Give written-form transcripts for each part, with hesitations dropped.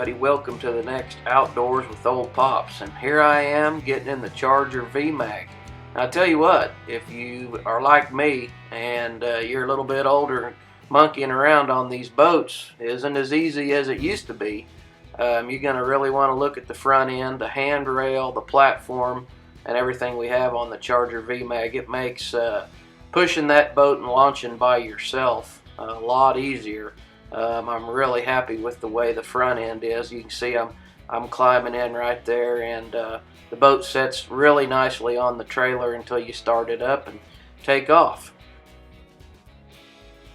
everybody, welcome to the next Outdoors with Old Pops, and here I am getting in the Charger VMAG. Now, I tell you what, if you are like me and you're a little bit older, monkeying around on these boats isn't as easy as it used to be. You're going to really want to look at the front end, the handrail, the platform, and everything we have on the Charger VMAG. It makes pushing that boat and launching by yourself a lot easier. I'm really happy with the way the front end is. You can see I'm climbing in right there, and the boat sets really nicely on the trailer until you start it up and take off.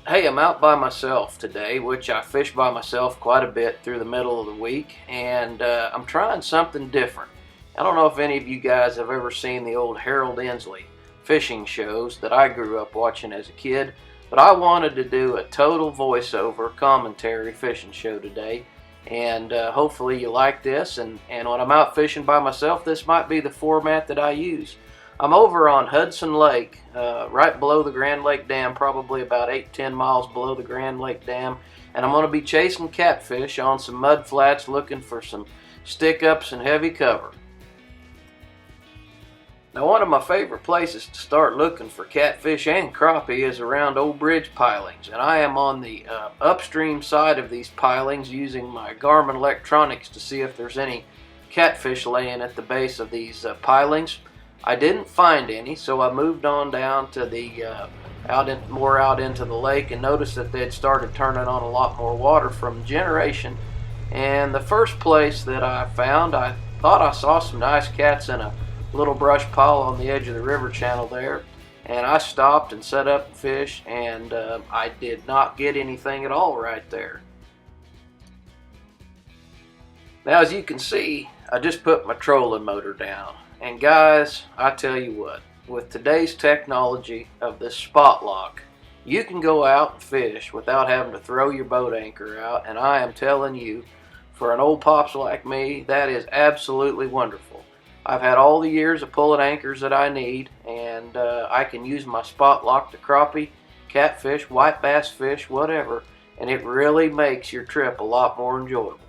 Hey, I'm out by myself today, which I fish by myself quite a bit through the middle of the week, and I'm trying something different. I don't know if any of you guys have ever seen the old Harold Inslee fishing shows that I grew up watching as a kid, but I wanted to do a total voiceover commentary fishing show today, and hopefully you like this, and when I'm out fishing by myself, this might be the format that I use. I'm over on Hudson Lake, right below the Grand Lake Dam, probably about 8-10 miles below the Grand Lake Dam, and I'm going to be chasing catfish on some mud flats, looking for some stick-ups and heavy cover. Now, one of my favorite places to start looking for catfish and crappie is around old bridge pilings, and I am on the upstream side of these pilings using my Garmin electronics to see if there's any catfish laying at the base of these pilings. I didn't find any, so I moved on down to the out into the lake and noticed that they'd started turning on a lot more water from generation. And the first place that I found, I thought I saw some nice cats in a little brush pile on the edge of the river channel there, and I stopped and set up and fished, and I did not get anything at all right there. Now, as you can see, I just put my trolling motor down, and guys, I tell you what, with today's technology of this spot lock, you can go out and fish without having to throw your boat anchor out, and I am telling you, for an old pops like me, that is absolutely wonderful. I've had all the years of pulling anchors that I need, and I can use my spot lock to crappie, catfish, white bass fish, whatever, and it really makes your trip a lot more enjoyable.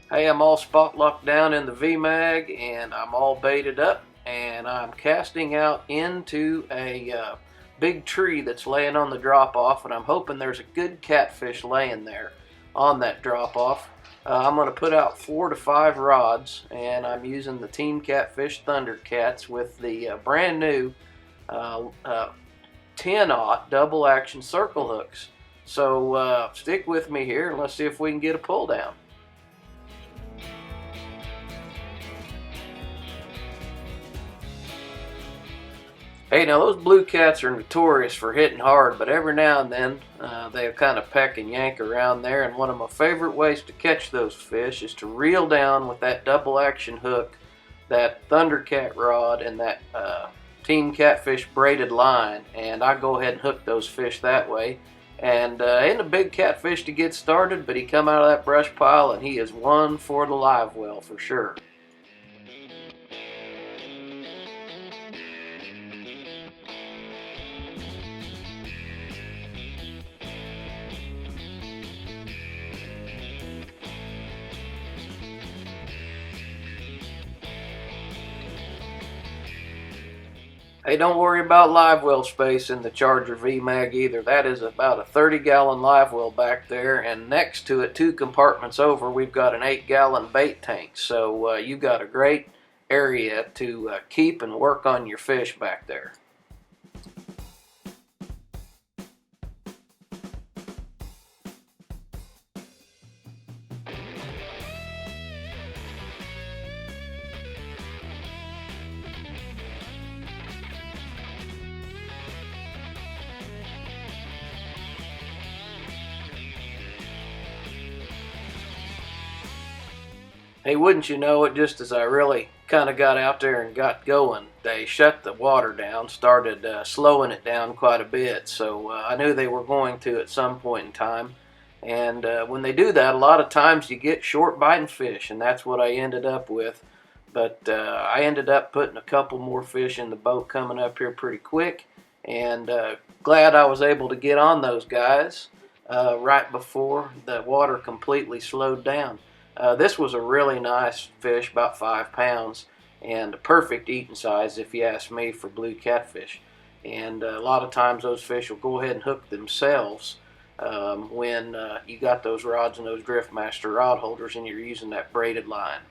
Hey, I'm all spot locked down in the VMAG, and I'm all baited up, and I'm casting out into a big tree that's laying on the drop-off, and I'm hoping there's a good catfish laying there on that drop-off. I'm going to put out 4 to 5 rods, and I'm using the Team Catfish Thundercats with the brand new 10-aught double action circle hooks. So stick with me here and let's see if we can get a pull down. Hey, now those blue cats are notorious for hitting hard, but every now and then they'll kind of peck and yank around there, and one of my favorite ways to catch those fish is to reel down with that double action hook, that Thundercat rod, and that Team Catfish braided line, and I go ahead and hook those fish that way. And ain't a big catfish to get started, but he come out of that brush pile and he is one for the live well for sure. Hey, don't worry about live well space in the Charger VMAG either. That is about a 30-gallon live well back there, and next to it, 2 compartments over, we've got an 8-gallon bait tank. So you've got a great area to keep and work on your fish back there. Hey, wouldn't you know it, just as I really kind of got out there and got going, they shut the water down, started slowing it down quite a bit. So I knew they were going to at some point in time. And when they do that, a lot of times you get short biting fish, and that's what I ended up with. But I ended up putting a couple more fish in the boat coming up here pretty quick, and glad I was able to get on those guys. right before the water completely slowed down. This was a really nice fish, about 5 pounds, and a perfect eating size if you ask me for blue catfish. And a lot of times those fish will go ahead and hook themselves when you got those rods and those Driftmaster rod holders and you're using that braided line.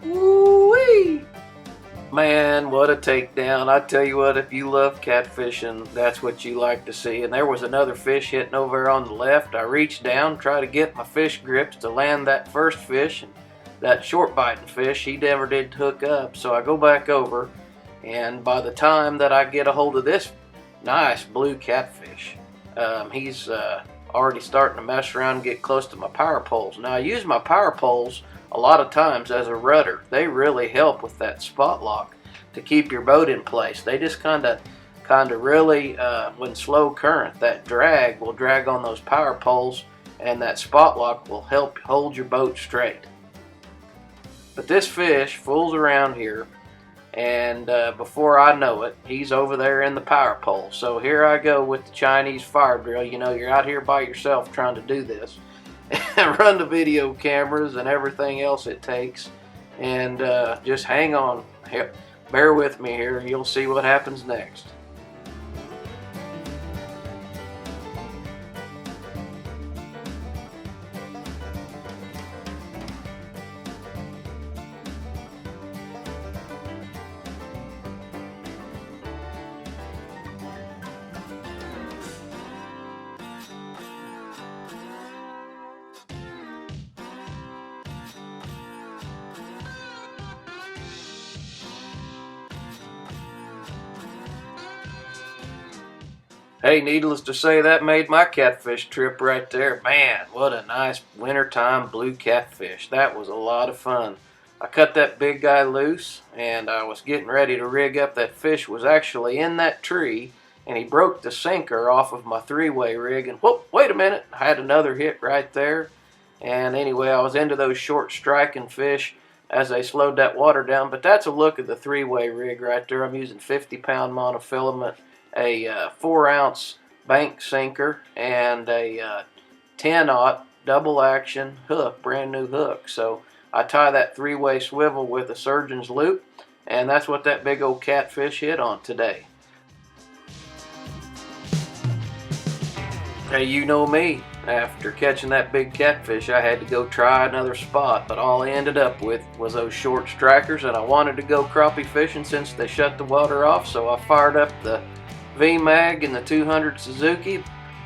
Woo-wee! Man, what a takedown. I tell you what, if you love catfishing, that's what you like to see. And there was another fish hitting over there on the left. I reached down, try to get my fish grips to land that first fish, and that short biting fish, he never did hook up. So I go back over, and by the time that I get a hold of this nice blue catfish, he's already starting to mess around and get close to my power poles. Now I use my power poles a lot of times as a rudder. They really help with that spot lock to keep your boat in place. They just kind of really, when slow current, that drag will drag on those power poles, and that spot lock will help hold your boat straight. But this fish fools around here, and before I know it, he's over there in the power pole. So here I go with the Chinese fire drill. You know, you're out here by yourself trying to do this. Run the video cameras and everything else it takes, and just hang on, bear with me here, you'll see what happens next. Hey, needless to say, that made my catfish trip right there. Man, what a nice wintertime blue catfish. That was a lot of fun. I cut that big guy loose, and I was getting ready to rig up. That fish was actually in that tree, and he broke the sinker off of my three-way rig, and whoop, wait a minute, I had another hit right there. And anyway, I was into those short striking fish as they slowed that water down. But that's a look at the three-way rig right there. I'm using 50-pound monofilament, a 4-ounce bank sinker, and a 10-aught double action hook, brand new hook. So I tie that three-way swivel with a surgeon's loop, and that's what that big old catfish hit on today. Hey, you know me. After catching that big catfish, I had to go try another spot, but all I ended up with was those short strikers, and I wanted to go crappie fishing since they shut the water off, so I fired up the V-Mag and the 200 Suzuki,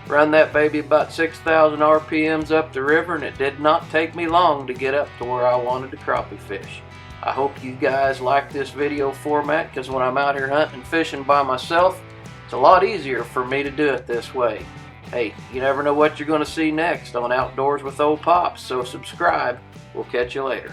run that baby about 6,000 RPMs up the river, and it did not take me long to get up to where I wanted to crappie fish. I hope you guys like this video format, because when I'm out here hunting and fishing by myself, it's a lot easier for me to do it this way. Hey, you never know what you're going to see next on Outdoors with Old Pops, so subscribe. We'll catch you later.